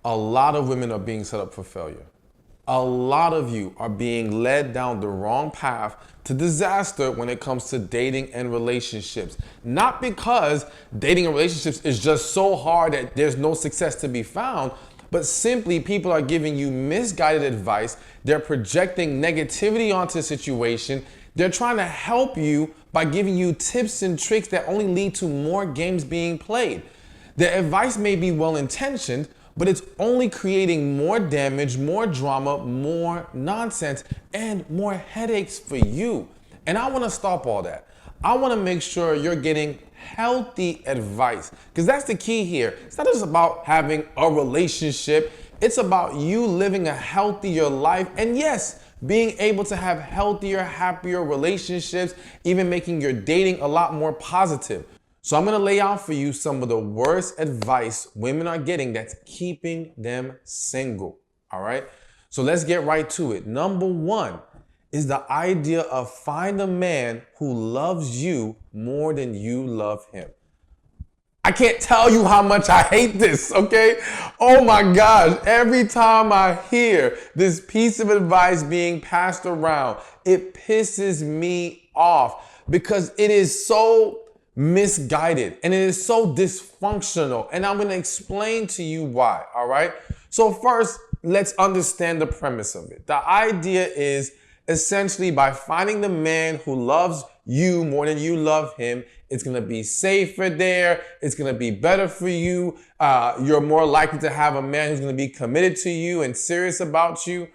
A lot of women are being set up for failure. A lot of you are being led down the wrong path to disaster when it comes to dating and relationships. Not because dating and relationships is just so hard that there's no success to be found, but simply people are giving you misguided advice. They're projecting negativity onto the situation. They're trying to help you by giving you tips and tricks that only lead to more games being played. The advice may be well-intentioned, but it's only creating more damage, more drama, more nonsense, and more headaches for you. And I want to stop all that. I want to make sure you're getting healthy advice, because that's the key here. It's not just about having a relationship. It's about you living a healthier life. And yes, being able to have healthier, happier relationships, even making your dating a lot more positive. So I'm gonna lay out for you some of the worst advice women are getting that's keeping them single, all right? So let's get right to it. Number one is the idea of find a man who loves you more than you love him. I can't tell you how much I hate this, okay? Oh my gosh, every time I hear this piece of advice being passed around, it pisses me off because it is so misguided and it is so dysfunctional, and I'm going to explain to you why. All right, so first let's understand the premise of it. The idea is essentially by finding the man who loves you more than you love him, it's going to be safer there, it's going to be better for you, you're more likely to have a man who's going to be committed to you and serious about you.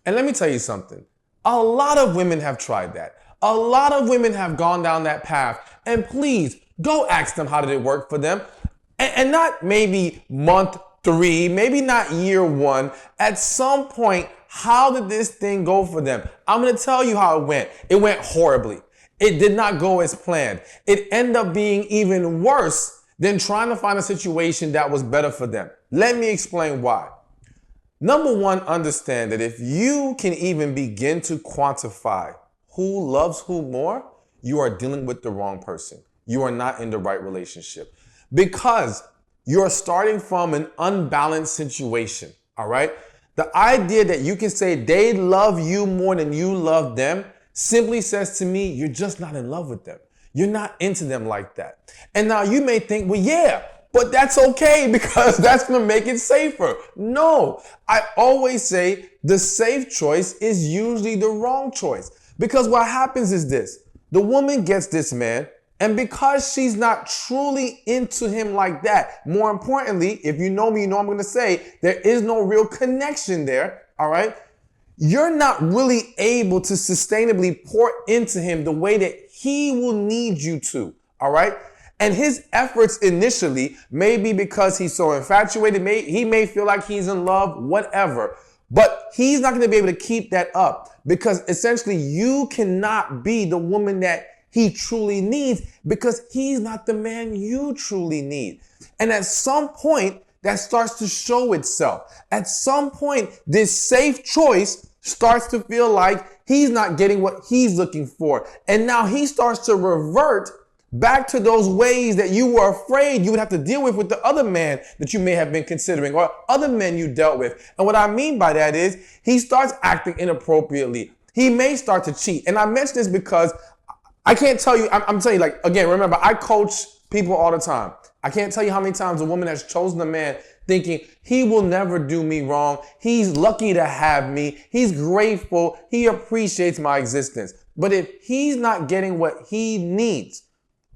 And let me tell you something, a lot of women have tried that. A lot of women have gone down that path, and please go ask them how did it work for them, and not maybe month 3, maybe not year 1. At some point, how did this thing go for them? I'm going to tell you how it went. It went horribly. It did not go as planned. It ended up being even worse than trying to find a situation that was better for them. Let me explain why. Number one, understand that if you can even begin to quantify who loves who more, you are dealing with the wrong person. You are not in the right relationship because you're starting from an unbalanced situation, all right? The idea that you can say they love you more than you love them simply says to me, you're just not in love with them. You're not into them like that. And now you may think, well, yeah, but that's okay because that's going to make it safer. No, I always say the safe choice is usually the wrong choice. Because what happens is this, the woman gets this man, and because she's not truly into him like that, more importantly, if you know me, you know I'm going to say there is no real connection there, all right? You're not really able to sustainably pour into him the way that he will need you to, all right? And his efforts initially may be because he's so infatuated, he may feel like he's in love, whatever. But he's not going to be able to keep that up because essentially you cannot be the woman that he truly needs because he's not the man you truly need. And at some point, that starts to show itself. At some point, this safe choice starts to feel like he's not getting what he's looking for. And now he starts to revert back to those ways that you were afraid you would have to deal with the other man that you may have been considering or other men you dealt with. And what I mean by that is he starts acting inappropriately. He may start to cheat. And I mention this because I can't tell you, I'm telling you, like, again, remember, I coach people all the time. I can't tell you how many times a woman has chosen a man thinking he will never do me wrong. He's lucky to have me. He's grateful. He appreciates my existence. But if he's not getting what he needs,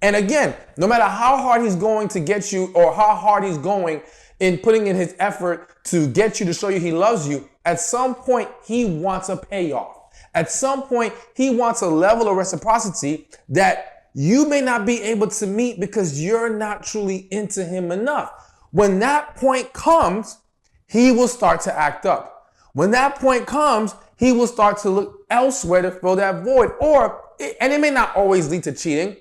and again, no matter how hard he's going to get you or how hard he's going in putting in his effort to get you to show you he loves you, at some point he wants a payoff. At some point he wants a level of reciprocity that you may not be able to meet because you're not truly into him enough. When that point comes, he will start to act up. When that point comes, he will start to look elsewhere to fill that void. And it may not always lead to cheating,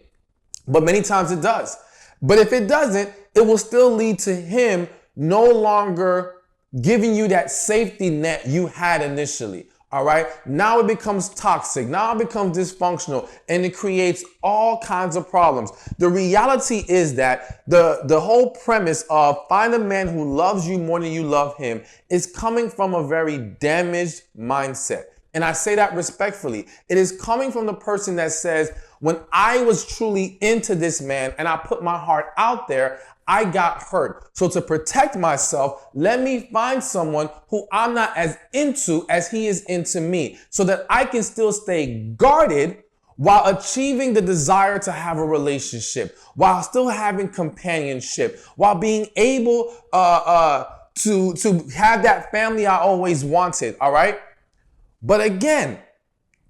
but many times it does. But if it doesn't, it will still lead to him no longer giving you that safety net you had initially. All right. Now it becomes toxic. Now it becomes dysfunctional, and it creates all kinds of problems. The reality is that the whole premise of find a man who loves you more than you love him is coming from a very damaged mindset. And I say that respectfully. It is coming from the person that says, when I was truly into this man and I put my heart out there, I got hurt. So to protect myself, let me find someone who I'm not as into as he is into me, so that I can still stay guarded while achieving the desire to have a relationship, while still having companionship, while being able to have that family I always wanted. All right. But again,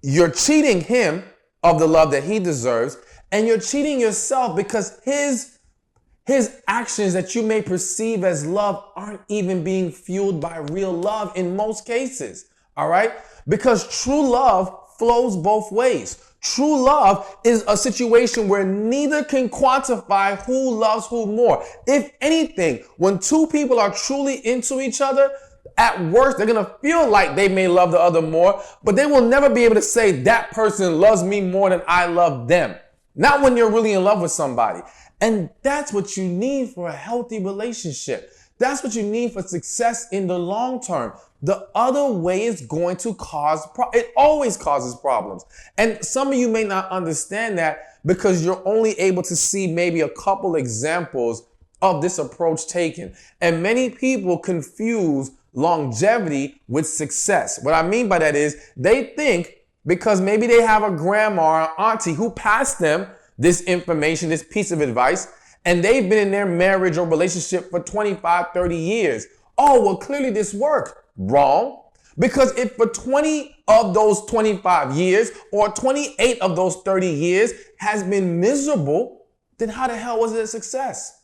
you're cheating him of the love that he deserves, and you're cheating yourself because his actions that you may perceive as love aren't even being fueled by real love in most cases, all right? Because true love flows both ways. True love is a situation where neither can quantify who loves who more. If anything, when two people are truly into each other, at worst, they're going to feel like they may love the other more, but they will never be able to say that person loves me more than I love them. Not when you're really in love with somebody. And that's what you need for a healthy relationship. That's what you need for success in the long term. The other way is going to it always causes problems. And some of you may not understand that because you're only able to see maybe a couple examples of this approach taken. And many people confuse longevity with success. What I mean by that is they think because maybe they have a grandma or auntie who passed them this information, this piece of advice, and they've been in their marriage or relationship for 25, 30 years. Oh, well, clearly this worked. Wrong. Because if for 20 of those 25 years or 28 of those 30 years has been miserable, then how the hell was it a success?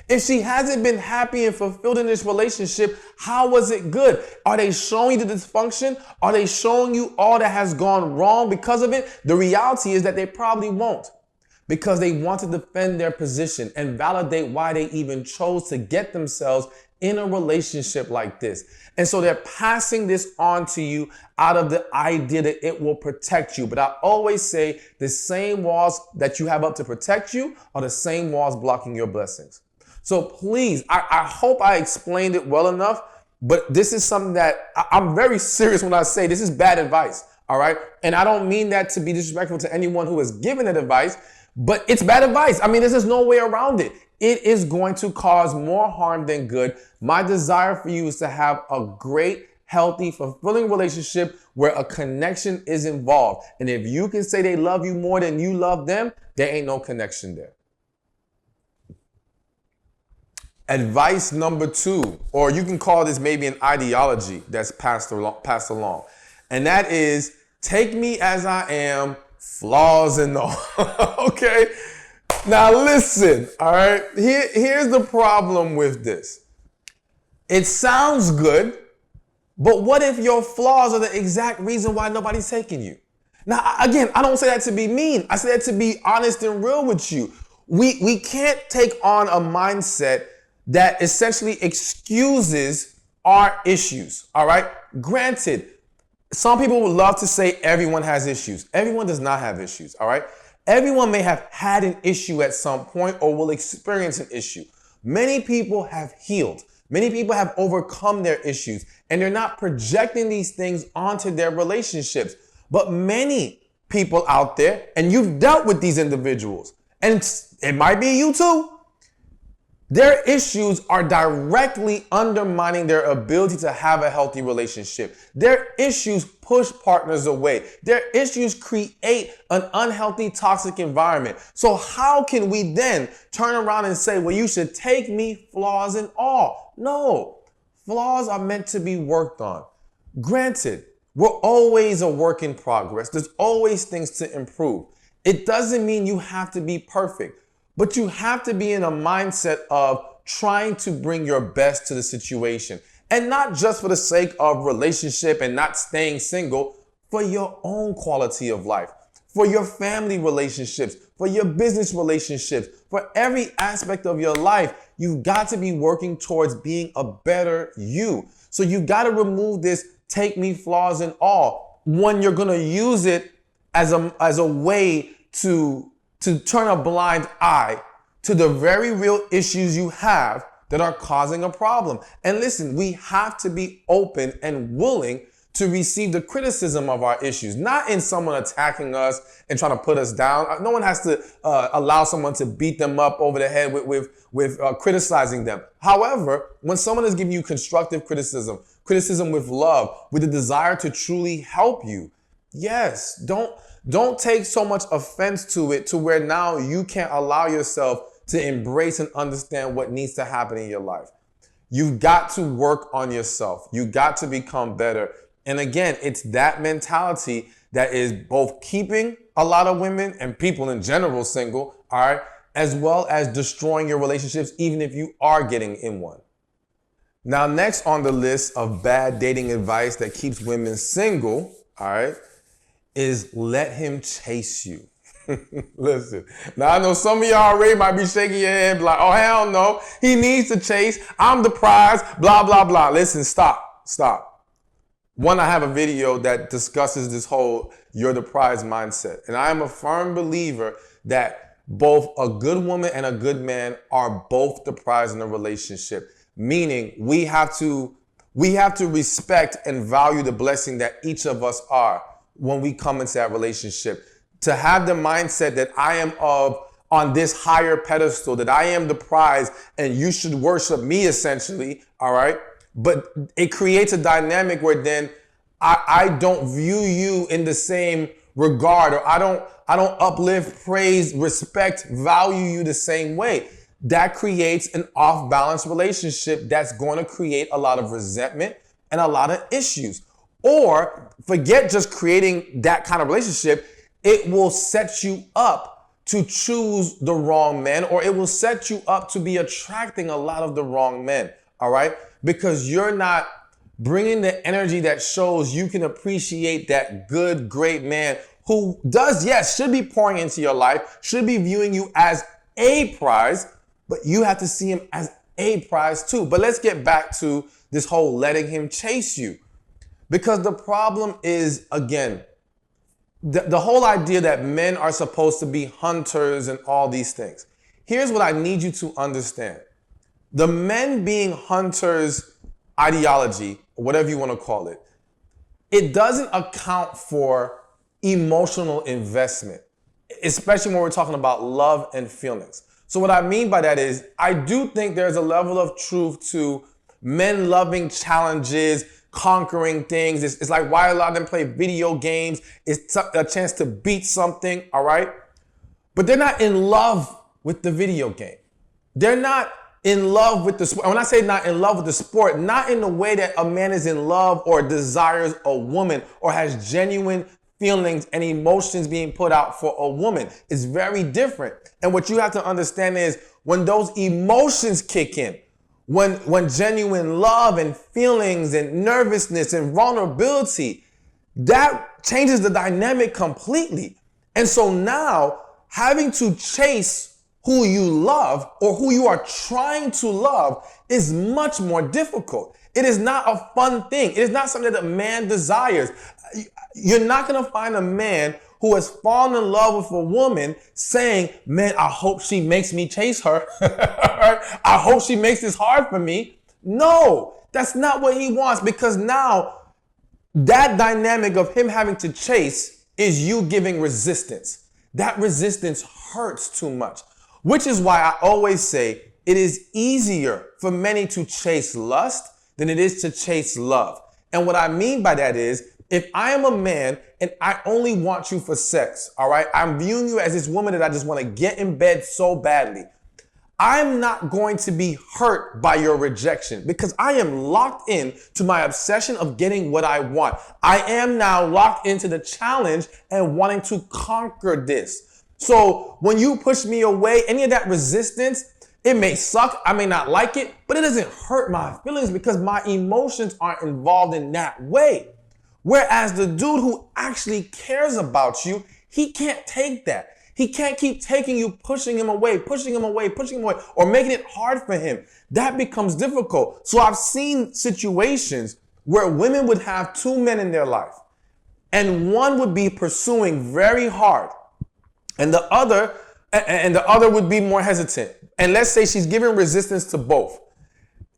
If she hasn't been happy and fulfilled in this relationship, how was it good? Are they showing you the dysfunction? Are they showing you all that has gone wrong because of it? The reality is that they probably won't, because they want to defend their position and validate why they even chose to get themselves in a relationship like this. And so they're passing this on to you out of the idea that it will protect you. But I always say the same walls that you have up to protect you are the same walls blocking your blessings. So please, I hope I explained it well enough, but this is something that I'm very serious when I say this is bad advice, all right? And I don't mean that to be disrespectful to anyone who is giving that advice, but it's bad advice. I mean, there's no way around it. It is going to cause more harm than good. My desire for you is to have a great, healthy, fulfilling relationship where a connection is involved. And if you can say they love you more than you love them, there ain't no connection there. Advice number 2, or you can call this maybe an ideology that's passed along. And that is, take me as I am, flaws and all. Okay? Now listen, all right? Here's the problem with this. It sounds good, but what if your flaws are the exact reason why nobody's taking you? Now, again, I don't say that to be mean. I say that to be honest and real with you. We can't take on a mindset that essentially excuses our issues, all right? Granted, some people would love to say everyone has issues. Everyone does not have issues, all right? Everyone may have had an issue at some point or will experience an issue. Many people have healed. Many people have overcome their issues, and they're not projecting these things onto their relationships. But many people out there, and you've dealt with these individuals, and it might be you too, their issues are directly undermining their ability to have a healthy relationship. Their issues push partners away. Their issues create an unhealthy, toxic environment. So how can we then turn around and say, well, you should take me, flaws and all? No, flaws are meant to be worked on. Granted, we're always a work in progress. There's always things to improve. It doesn't mean you have to be perfect. But you have to be in a mindset of trying to bring your best to the situation. And not just for the sake of relationship and not staying single, for your own quality of life, for your family relationships, for your business relationships, for every aspect of your life. You've got to be working towards being a better you. So you got to remove this take me, flaws and all. when you're gonna use it as a way to turn a blind eye to the very real issues you have that are causing a problem. And listen, we have to be open and willing to receive the criticism of our issues, not in someone attacking us and trying to put us down. No one has to allow someone to beat them up over the head with criticizing them. However, when someone is giving you constructive criticism with love, with a desire to truly help you, yes, don't take so much offense to it to where now you can't allow yourself to embrace and understand what needs to happen in your life. You've got to work on yourself. You got to become better. And again, it's that mentality that is both keeping a lot of women and people in general single, all right, as well as destroying your relationships, even if you are getting in one. Now, next on the list of bad dating advice that keeps women single, all right, is let him chase you. Listen, now I know some of y'all already might be shaking your head like, oh, hell no, he needs to chase. I'm the prize, blah, blah, blah. Listen, stop. One, I have a video that discusses this whole you're the prize mindset. And I am a firm believer that both a good woman and a good man are both the prize in a relationship. Meaning we have to respect and value the blessing that each of us are when we come into that relationship. To have the mindset that I am on this higher pedestal, that I am the prize and you should worship me essentially, all right? But it creates a dynamic where then I don't view you in the same regard, or I don't uplift, praise, respect, value you the same way. That creates an off-balance relationship that's going to create a lot of resentment and a lot of issues. Or forget just creating that kind of relationship, it will set you up to choose the wrong men, or it will set you up to be attracting a lot of the wrong men, all right? Because you're not bringing the energy that shows you can appreciate that good, great man who does, yes, should be pouring into your life, should be viewing you as a prize, but you have to see him as a prize too. But let's get back to this whole letting him chase you. Because the problem is, again, the whole idea that men are supposed to be hunters and all these things. Here's what I need you to understand. The men being hunters ideology, whatever you want to call it, it doesn't account for emotional investment, especially when we're talking about love and feelings. So what I mean by that is, I do think there's a level of truth to men loving challenges, conquering things. It's like why a lot of them play video games. It's a chance to beat something, all right? But they're not in love with the video game. They're not in love with the sport. When I say not in love with the sport, not in the way that a man is in love or desires a woman or has genuine feelings and emotions being put out for a woman. It's very different. And what you have to understand is when those emotions kick in, when genuine love and feelings and nervousness and vulnerability, that changes the dynamic completely. And so now having to chase who you love or who you are trying to love is much more difficult. It is not a fun thing. It is not something that a man desires. You're not going to find a man who has fallen in love with a woman saying, man, I hope she makes me chase her. I hope she makes this hard for me. No, that's not what he wants, because now that dynamic of him having to chase is you giving resistance. That resistance hurts too much, which is why I always say it is easier for many to chase lust than it is to chase love. And what I mean by that is, if I am a man and I only want you for sex, all right, I'm viewing you as this woman that I just want to get in bed so badly, I'm not going to be hurt by your rejection because I am locked in to my obsession of getting what I want. I am now locked into the challenge and wanting to conquer this. So when you push me away, any of that resistance, it may suck, I may not like it, but it doesn't hurt my feelings because my emotions aren't involved in that way. Whereas the dude who actually cares about you, he can't take that. He can't keep taking you, pushing him away, or making it hard for him. That becomes difficult. So I've seen situations where women would have two men in their life. and one would be pursuing very hard, and the other would be more hesitant. And let's say she's giving resistance to both.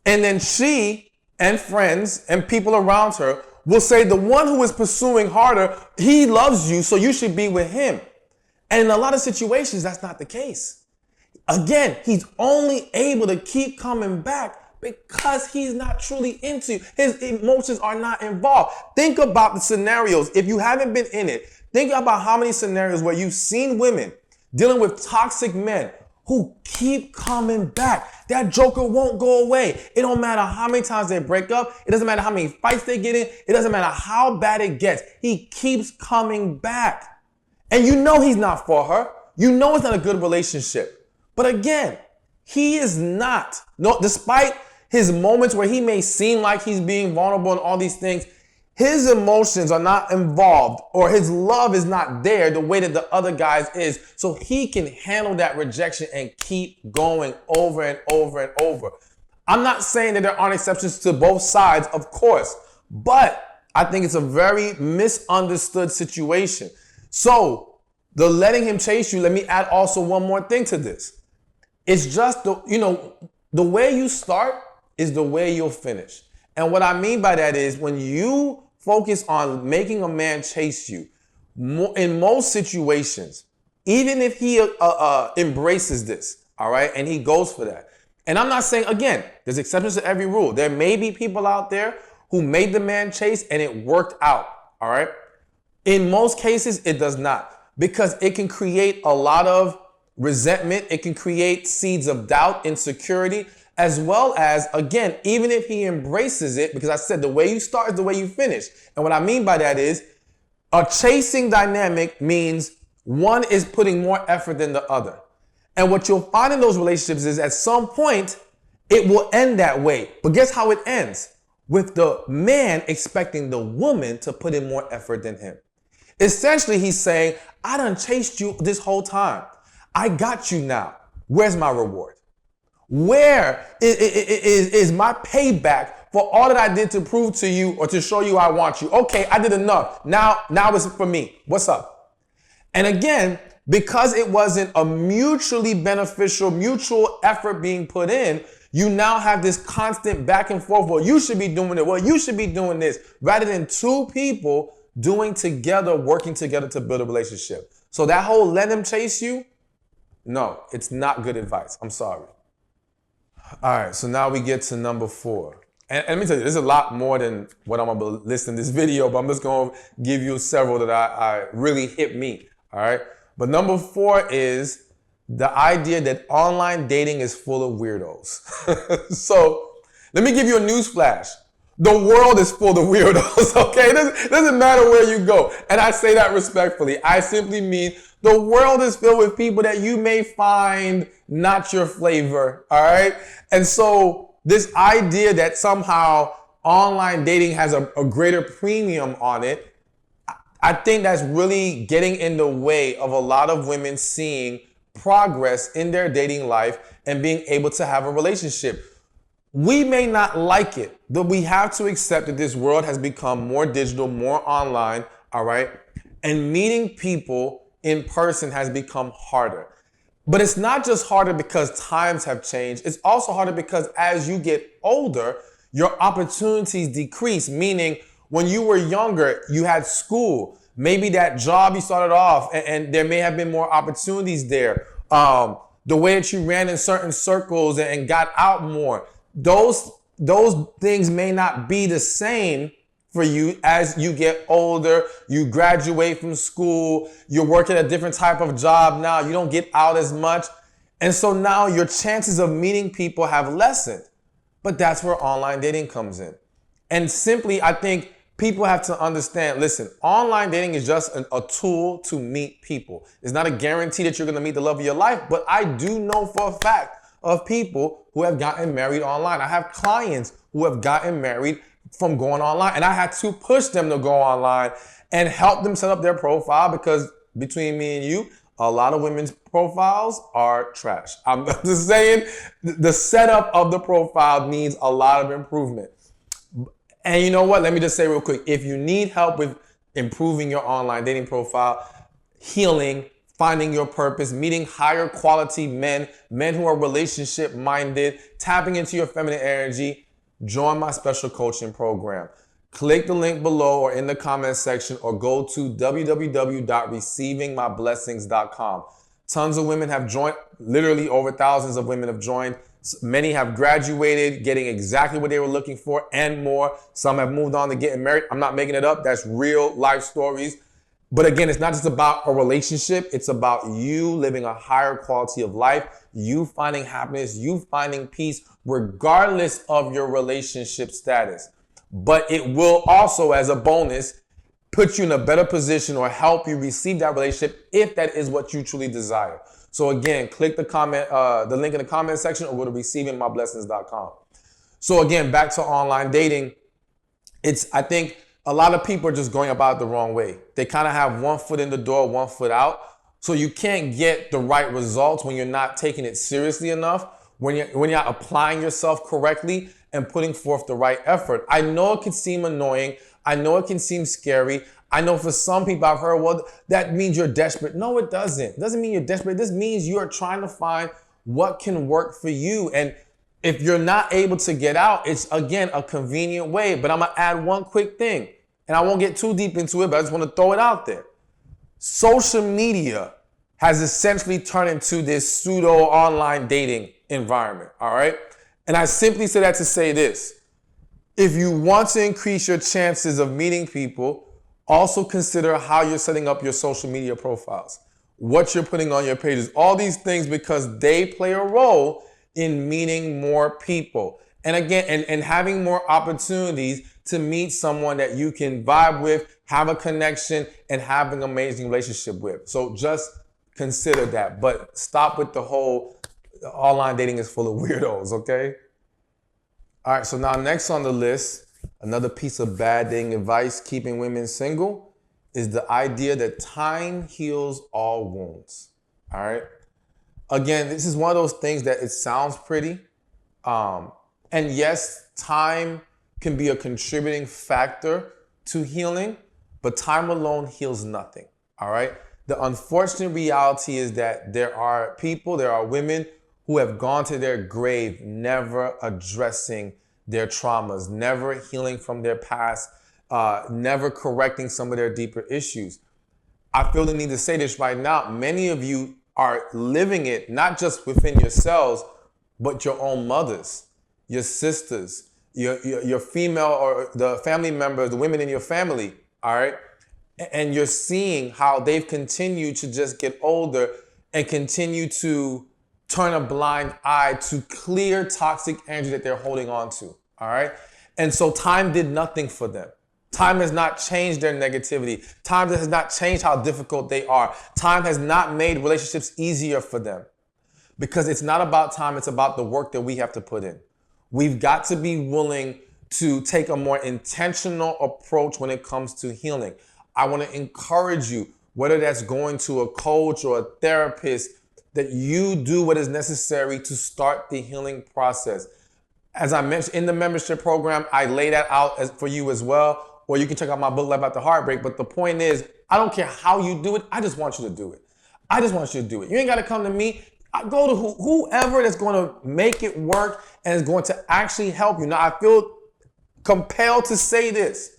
And then she and friends and people around her will say the one who is pursuing harder, he loves you, so you should be with him. And in a lot of situations, that's not the case. Again, he's only able to keep coming back because he's not truly into you. His emotions are not involved. Think about the scenarios. If you haven't been in it, think about how many scenarios where you've seen women dealing with toxic men who keep coming back. That joker won't go away. It don't matter how many times they break up. It doesn't matter how many fights they get in. It doesn't matter how bad it gets. He keeps coming back. And you know he's not for her. You know it's not a good relationship. But again, he is not. No, despite his moments where he may seem like he's being vulnerable and all these things, his emotions are not involved, or his love is not there the way that the other guy's is. So he can handle that rejection and keep going over and over and over. I'm not saying that there aren't exceptions to both sides, of course, but I think it's a very misunderstood situation. So the letting him chase you, let me add also one more thing to this. It's just the way you start is the way you'll finish. And what I mean by that is when you focus on making a man chase you, in most situations, even if he embraces this, all right, and he goes for that. And I'm not saying, again, there's exceptions to every rule. There may be people out there who made the man chase and it worked out, all right? In most cases, it does not, because it can create a lot of resentment. It can create seeds of doubt, insecurity, as well as, again, even if he embraces it, because I said the way you start is the way you finish. And what I mean by that is a chasing dynamic means one is putting more effort than the other. And what you'll find in those relationships is at some point, it will end that way. But guess how it ends? With the man expecting the woman to put in more effort than him. Essentially, he's saying, I done chased you this whole time. I got you now. Where's my reward? Where is my payback for all that I did to prove to you or to show you I want you? Okay, I did enough. Now it's for me. What's up? And again, because it wasn't a mutually beneficial, mutual effort being put in, you now have this constant back and forth. Well, you should be doing it. Well, you should be doing this, rather than two people doing together, working together to build a relationship. So that whole let them chase you, no, it's not good advice. I'm sorry. All right, so now we get to number 4. And let me tell you, there's a lot more than what I'm going to list in this video, but I'm just going to give you several that I really hit me, all right? But number 4 is the idea that online dating is full of weirdos. So let me give you a news flash. The world is full of weirdos, okay? It doesn't matter where you go. And I say that respectfully. I simply mean the world is filled with people that you may find not your flavor, all right? And so this idea that somehow online dating has a greater premium on it, I think that's really getting in the way of a lot of women seeing progress in their dating life and being able to have a relationship. We may not like it, but we have to accept that this world has become more digital, more online, all right? And meeting people in person has become harder. But it's not just harder because times have changed. It's also harder because as you get older, your opportunities decrease, meaning when you were younger, you had school, maybe that job you started off, and there may have been more opportunities there. The way that you ran in certain circles and got out more. Those things may not be the same for you as you get older, you graduate from school, you're working a different type of job now, you don't get out as much. And so now your chances of meeting people have lessened. But that's where online dating comes in. And simply, I think people have to understand, listen, online dating is just a tool to meet people. It's not a guarantee that you're going to meet the love of your life, but I do know for a fact of people who have gotten married online. I have clients who have gotten married from going online, and I had to push them to go online and help them set up their profile, because between me and you, a lot of women's profiles are trash. I'm just saying the setup of the profile needs a lot of improvement. And you know what? Let me just say real quick, if you need help with improving your online dating profile, healing, finding your purpose, meeting higher quality men who are relationship minded, tapping into your feminine energy, join my special coaching program. Click the link below or in the comment section, or go to www.receivingmyblessings.com. Tons of women have joined, literally over thousands of women have joined. Many have graduated, getting exactly what they were looking for and more. Some have moved on to getting married. I'm not making it up. That's real life stories. But again, it's not just about a relationship. It's about you living a higher quality of life, you finding happiness, you finding peace, regardless of your relationship status. But it will also, as a bonus, put you in a better position or help you receive that relationship if that is what you truly desire. So again, click the link in the comment section, or go to receivingmyblessings.com. So again, back to online dating. I think a lot of people are just going about it the wrong way. They kind of have one foot in the door, one foot out. So you can't get the right results when you're not taking it seriously enough, when you're not applying yourself correctly and putting forth the right effort. I know it can seem annoying. I know it can seem scary. I know for some people I've heard, well, that means you're desperate. No, it doesn't. It doesn't mean you're desperate. This means you are trying to find what can work for you. And if you're not able to get out, it's, again, a convenient way. But I'm going to add one quick thing, and I won't get too deep into it, but I just want to throw it out there. Social media has essentially turned into this pseudo online dating environment, all right? And I simply say that to say this. If you want to increase your chances of meeting people, also consider how you're setting up your social media profiles, what you're putting on your pages, all these things, because they play a role in meeting more people. And again, and having more opportunities to meet someone that you can vibe with, have a connection, and have an amazing relationship with. So just consider that. But stop with the whole online dating is full of weirdos, okay? All right, so now next on the list, another piece of bad dating advice keeping women single is the idea that time heals all wounds, all right? Again, this is one of those things that it sounds pretty. And yes, time can be a contributing factor to healing, but time alone heals nothing, all right? The unfortunate reality is that there are women who have gone to their grave never addressing their traumas, never healing from their past, never correcting some of their deeper issues. I feel the need to say this right now. Many of you are living it, not just within yourselves, but your own mothers, your sisters, your female or the family members, the women in your family, all right? And you're seeing how they've continued to just get older and continue to turn a blind eye to clear toxic energy that they're holding on to, all right? And so time did nothing for them. Time has not changed their negativity. Time has not changed how difficult they are. Time has not made relationships easier for them, because it's not about time. It's about the work that we have to put in. We've got to be willing to take a more intentional approach when it comes to healing. I want to encourage you, whether that's going to a coach or a therapist, that you do what is necessary to start the healing process. As I mentioned in the membership program, I lay that out for you as well, or you can check out my book, Life After Heartbreak. But the point is, I don't care how you do it. I just want you to do it. I just want you to do it. You ain't got to come to me. I go to whoever that's going to make it work and is going to actually help you. Now, I feel compelled to say this,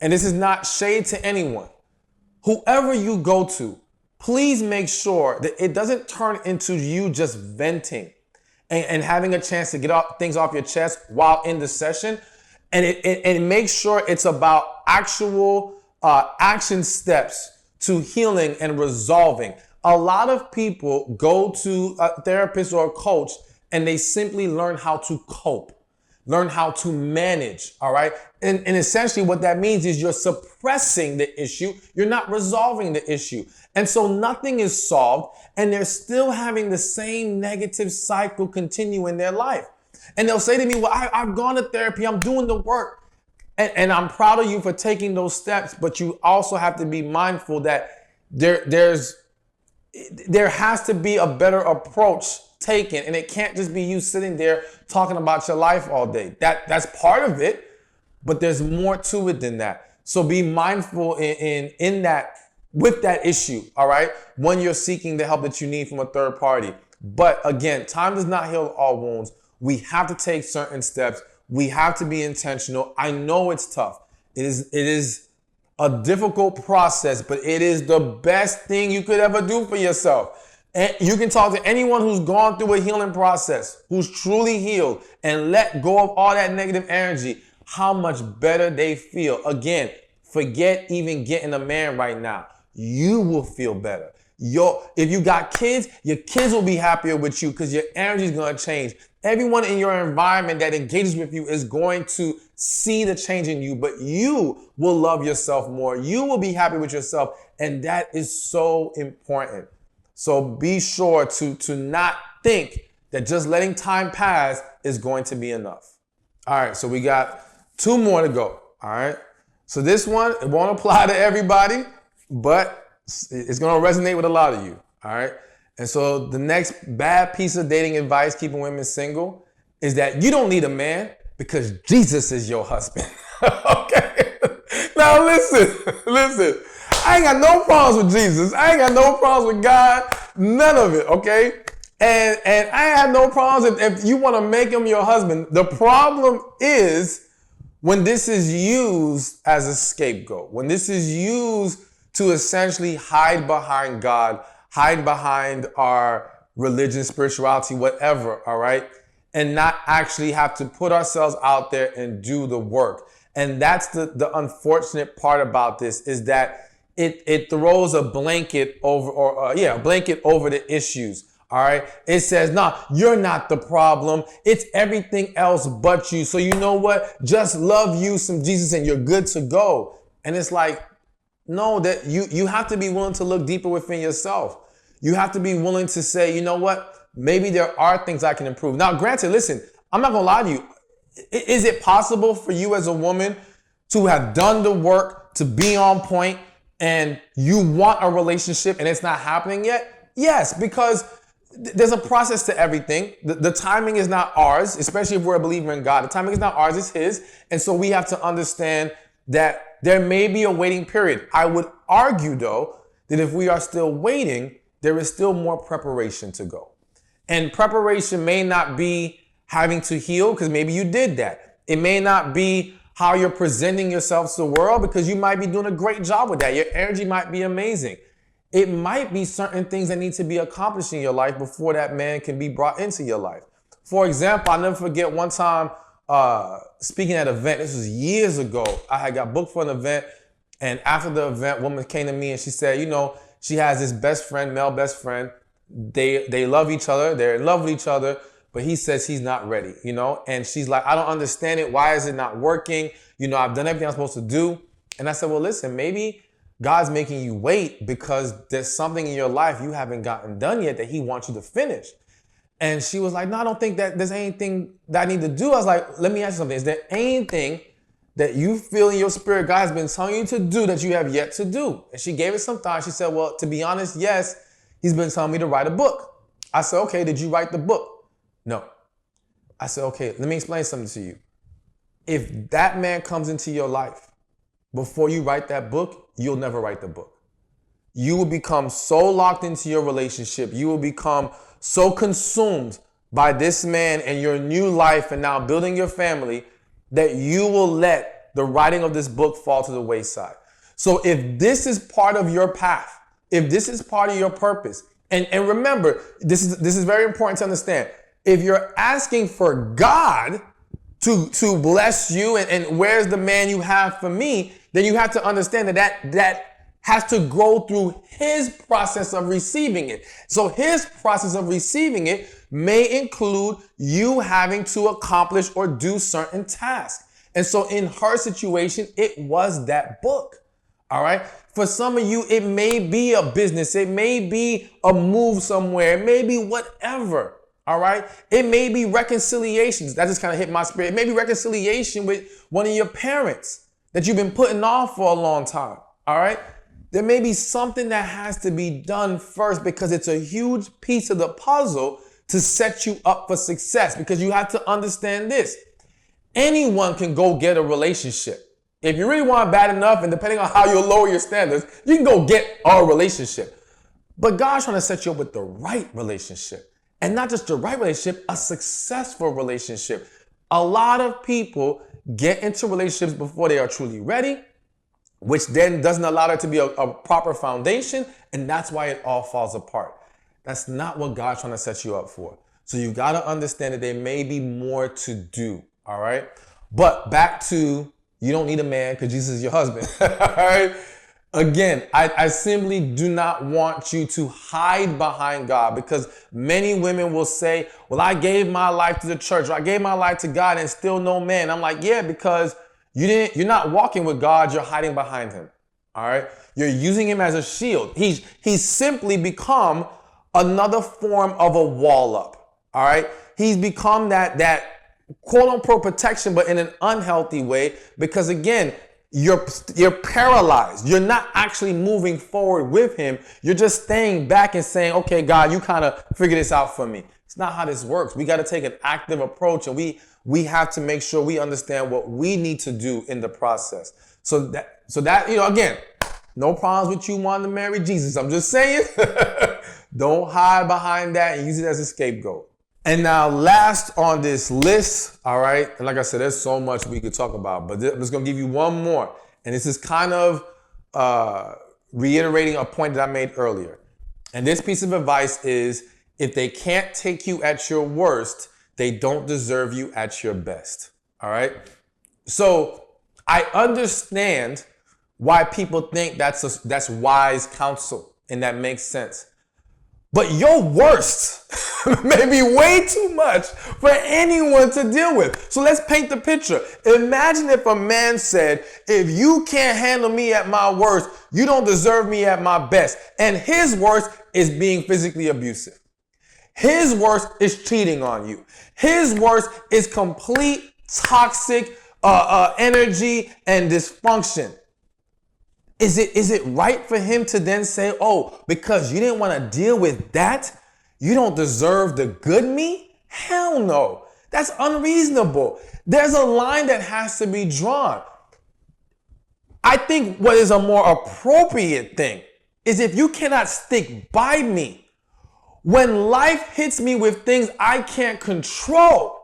and this is not shade to anyone. Whoever you go to, please make sure that it doesn't turn into you just venting and having a chance to get things off your chest while in the session. And make sure it's about actual action steps to healing and resolving. A lot of people go to a therapist or a coach and they simply learn how to cope, learn how to manage, all right? And essentially what that means is you're suppressing the issue. You're not resolving the issue. And so nothing is solved, and they're still having the same negative cycle continue in their life. And they'll say to me, well, I've gone to therapy, I'm doing the work. And I'm proud of you for taking those steps, but you also have to be mindful that there has to be a better approach taken, and it can't just be you sitting there talking about your life all day. That's part of it, but there's more to it than that. So be mindful in that, with that issue, all right? When you're seeking the help that you need from a third party. But again, time does not heal all wounds. We have to take certain steps. We have to be intentional. I know it's tough. It is a difficult process, but it is the best thing you could ever do for yourself. And you can talk to anyone who's gone through a healing process, who's truly healed and let go of all that negative energy, how much better they feel. Again, forget even getting a man right now. You will feel better. If you got kids, your kids will be happier with you because your energy is going to change. Everyone in your environment that engages with you is going to see the change in you, but you will love yourself more. You will be happy with yourself, and that is so important. So be sure to not think that just letting time pass is going to be enough. All right, so we got 2 more to go. All right, so this one, it won't apply to everybody, but it's going to resonate with a lot of you. All right. And so the next bad piece of dating advice, keeping women single, is that you don't need a man because Jesus is your husband. Okay. Now listen. I ain't got no problems with Jesus. I ain't got no problems with God. None of it. Okay. And I have no problems if you want to make him your husband. The problem is when this is used as a scapegoat, when this is used to essentially hide behind God, hide behind our religion, spirituality, whatever, all right? And not actually have to put ourselves out there and do the work. And that's the unfortunate part about this, is that it throws a blanket over, a blanket over the issues, all right? It says, nah, you're not the problem. It's everything else but you. So you know what? Just love you some Jesus and you're good to go. And it's like, no, that you have to be willing to look deeper within yourself. You have to be willing to say, you know what? Maybe there are things I can improve. Now, granted, listen, I'm not going to lie to you. Is it possible for you as a woman to have done the work, to be on point, and you want a relationship and it's not happening yet? Yes, because there's a process to everything. The timing is not ours, especially if we're a believer in God. The timing is not ours, it's his. And so we have to understand that there may be a waiting period. I would argue, though, that if we are still waiting, there is still more preparation to go. And preparation may not be having to heal, because maybe you did that. It may not be how you're presenting yourself to the world, because you might be doing a great job with that. Your energy might be amazing. It might be certain things that need to be accomplished in your life before that man can be brought into your life. For example, I'll never forget one time, speaking at an event, this was years ago. I had got booked for an event, and after the event, a woman came to me and she said, you know, she has this best friend, male best friend. They love each other, they're in love with each other, but he says he's not ready, you know? And she's like, I don't understand it. Why is it not working? You know, I've done everything I'm supposed to do. And I said, well, listen, maybe God's making you wait because there's something in your life you haven't gotten done yet that he wants you to finish. And she was like, no, I don't think that there's anything that I need to do. I was like, let me ask you something. Is there anything that you feel in your spirit God has been telling you to do that you have yet to do? And she gave it some thought. She said, well, to be honest, yes, he's been telling me to write a book. I said, okay, did you write the book? No. I said, okay, let me explain something to you. If that man comes into your life before you write that book, you'll never write the book. You will become so locked into your relationship. You will become so consumed by this man and your new life and now building your family that you will let the writing of this book fall to the wayside. So if this is part of your path, if this is part of your purpose, and remember, this is very important to understand. If you're asking for God to bless you and where's the man you have for me, then you have to understand that has to go through his process of receiving it. So his process of receiving it may include you having to accomplish or do certain tasks. And so in her situation, it was that book. All right. For some of you, it may be a business. It may be a move somewhere. It may be whatever. All right. It may be reconciliations. That just kind of hit my spirit. It may be reconciliation with one of your parents that you've been putting off for a long time. All right. There may be something that has to be done first because it's a huge piece of the puzzle to set you up for success, because you have to understand this. Anyone can go get a relationship. If you really want it bad enough, and depending on how you lower your standards, you can go get a relationship. But God's trying to set you up with the right relationship. And not just the right relationship, a successful relationship. A lot of people get into relationships before they are truly ready, which then doesn't allow there to be a proper foundation, and that's why it all falls apart. That's not what God's trying to set you up for. So you got to understand that there may be more to do, all right? But back to, you don't need a man because Jesus is your husband, all right? Again, I simply do not want you to hide behind God, because many women will say, well, I gave my life to the church, or I gave my life to God and still no man. I'm like, yeah, because you're not walking with God, you're hiding behind him. All right. You're using him as a shield. He's simply become another form of a wall up. All right. He's become that quote unquote protection, but in an unhealthy way, because again, you're paralyzed. You're not actually moving forward with him. You're just staying back and saying, okay, God, you kind of figure this out for me. It's not how this works. We got to take an active approach, and we have to make sure we understand what we need to do in the process. So that, again, no problems with you wanting to marry Jesus. I'm just saying, don't hide behind that and use it as a scapegoat. And now last on this list, all right, and like I said, there's so much we could talk about, but I'm just going to give you one more. And this is kind of reiterating a point that I made earlier. And this piece of advice is, if they can't take you at your worst, they don't deserve you at your best. All right. So I understand why people think that's wise counsel, and that makes sense. But your worst may be way too much for anyone to deal with. So let's paint the picture. Imagine if a man said, if you can't handle me at my worst, you don't deserve me at my best. And his worst is being physically abusive. His worst is cheating on you. His worst is complete toxic energy and dysfunction. Is it right for him to then say, oh, because you didn't want to deal with that, you don't deserve the good me? Hell no. That's unreasonable. There's a line that has to be drawn. I think what is a more appropriate thing is, if you cannot stick by me when life hits me with things I can't control,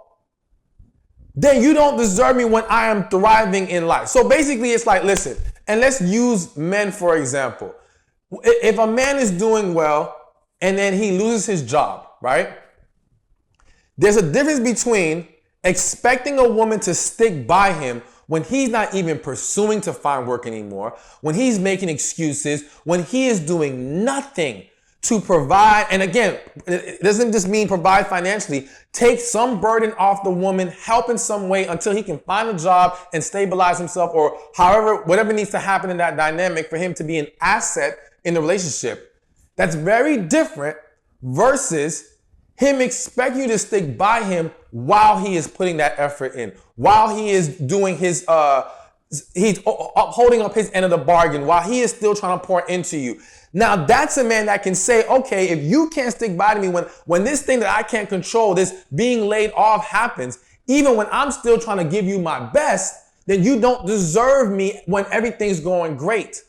then you don't deserve me when I am thriving in life. So basically it's like, listen, and let's use men for example. If a man is doing well and then he loses his job, right? There's a difference between expecting a woman to stick by him when he's not even pursuing to find work anymore, when he's making excuses, when he is doing nothing to provide. And again, it doesn't just mean provide financially. Take some burden off the woman, help in some way until he can find a job and stabilize himself, or however, whatever needs to happen in that dynamic for him to be an asset in the relationship. That's very different versus him expecting you to stick by him while he is putting that effort in, while he is doing his, he's holding up his end of the bargain, while he is still trying to pour into you. Now that's a man that can say, okay, if you can't stick by me when this thing that I can't control, this being laid off happens, even when I'm still trying to give you my best, then you don't deserve me when everything's going great.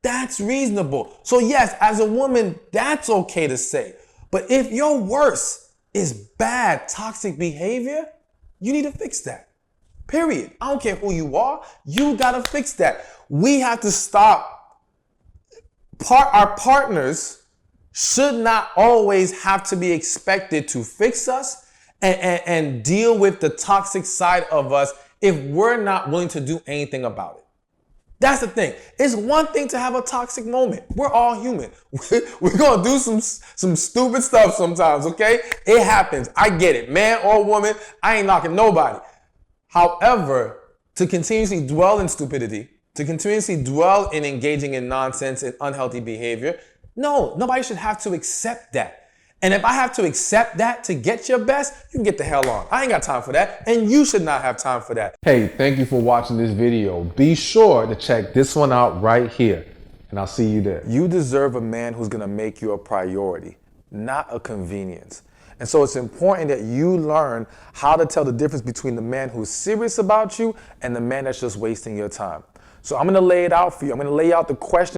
That's reasonable. So yes, as a woman, that's okay to say. But if your worst is bad, toxic behavior, you need to fix that. Period. I don't care who you are. You got to fix that. We have to stop. Our partners should not always have to be expected to fix us and deal with the toxic side of us if we're not willing to do anything about it. That's the thing. It's one thing to have a toxic moment. We're all human. We're going to do some stupid stuff sometimes, okay? It happens. I get it. Man or woman, I ain't knocking nobody. However, to continuously dwell in stupidity, to continuously dwell in engaging in nonsense and unhealthy behavior, no, nobody should have to accept that. And if I have to accept that to get your best, you can get the hell on. I ain't got time for that, and you should not have time for that. Hey, thank you for watching this video. Be sure to check this one out right here, and I'll see you there. You deserve a man who's gonna make you a priority, not a convenience. And so it's important that you learn how to tell the difference between the man who's serious about you and the man that's just wasting your time. So I'm going to lay it out for you. I'm going to lay out the question